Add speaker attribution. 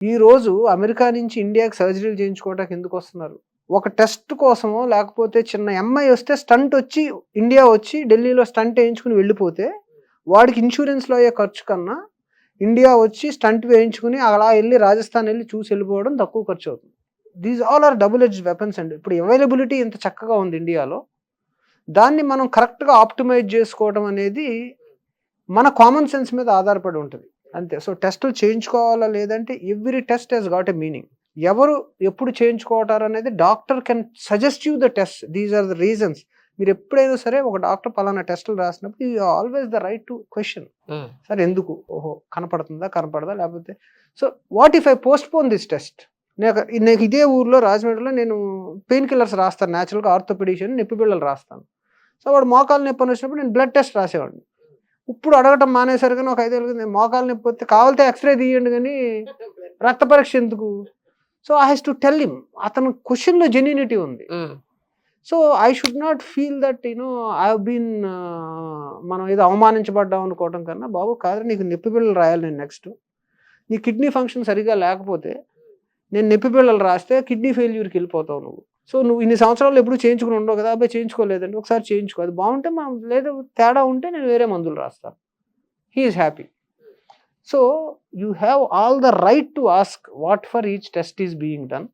Speaker 1: ఈ రోజు అమెరికా నుంచి ఇండియాకి సర్జరీలు చేయించుకోవడానికి ఎందుకొస్తున్నారు? ఒక టెస్ట్ కోసమో, లేకపోతే చిన్న ఎంఐ వస్తే స్టంట్ వచ్చి ఇండియా వచ్చి ఢిల్లీలో స్టంట్ ఏయించుకొని వెళ్ళిపోతే, వాడికి ఇన్స్యూరెన్స్‌లో అయ్యే ఖర్చు కన్నా, ఇండియా వచ్చి స్టంట్ వేయించుకొని అలా ఎళ్లి రాజస్థాన్ ఎళ్లి చూసి వెళ్ళిపోవడం తక్కువ ఖర్చవుతుంది. These all are double edged weapons అండి. ఇప్పుడు అవైలబిలిటీ ఇంత చక్కగా ఉంది ఇండియాలో. దాన్ని మనం కరెక్ట్‌గా ఆప్టిమైజ్ చేసుకోవడం అనేది మన కామన్ సెన్స్ మీద ఆధారపడి ఉంటది. అంతే. సో, టెస్టులు చేయించుకోవాలా లేదంటే every test has got a meaning. ఎవరు ఎప్పుడు చేయించుకుంటారనేది doctor can suggest you the test. These are the reasons. మీరెప్పుడైనా సరే ఒక డాక్టర్ పలానా టెస్టులు రాసినప్పుడు you always the right to question.
Speaker 2: Hmm.
Speaker 1: Sir ఎందుకు? ఓహో! కనపడుతుందా? కనపడదా? లేకపోతే so, what if I postpone this test? నాకు నాకు ఇదే ఊర్లో రాజమండ్రిలో నేను పెయిన్ కిల్లర్స్ రాస్తాను. నేచురల్‌గా ఆర్థోపెడిషియన్ నొప్పి బిళ్ళలు రాస్తాను. సో, వాడు మోకాలు నొప్పని వచ్చినప్పుడు నేను బ్లడ్ టెస్ట్ రాసేవాడిని. ఇప్పుడు అడగటం మానేశారు గానీ ఒక 5 ఏళ్ల కింద మోకాలు నొప్పి వస్తే కావాలితే ఎక్స్‌రే తీయండి గానీ రక్త పరీక్ష ఎందుకు? So, I has to tell him. అతని క్వెషన్‌లో జెన్యూనిటీ ఉంది.
Speaker 2: Hmm.
Speaker 1: So, I should not feel that I have been మనం ఏదో అవమానించబడ్డాం అనుకోవడం కన్నా, బాబు కాదు నీకు నొప్పి బిళ్ళలు రాయాలి నేను నెక్స్ట్. నీ కిడ్నీ ఫంక్షన్ సరిగ్గా లేకపోతే, నేను నొప్పి బిళ్ళలు రాస్తే కిడ్నీ ఫెయిల్యూర్‌కి ఎళ్ళిపోతావు నువ్వు. సో, నువ్వు ఇన్ని సంవత్సరాలు ఎప్పుడు చేయించుకొని ఉండవు కదా! అబ్బాయి చేయించుకోలేదండి. ఒకసారి చేయించుకో. అది బావుంటే మనం లేదు తేడా ఉంటే నేను వేరే మందులు రాస్తాను. He is happy. So, you have all the right to ask what for each test is being done.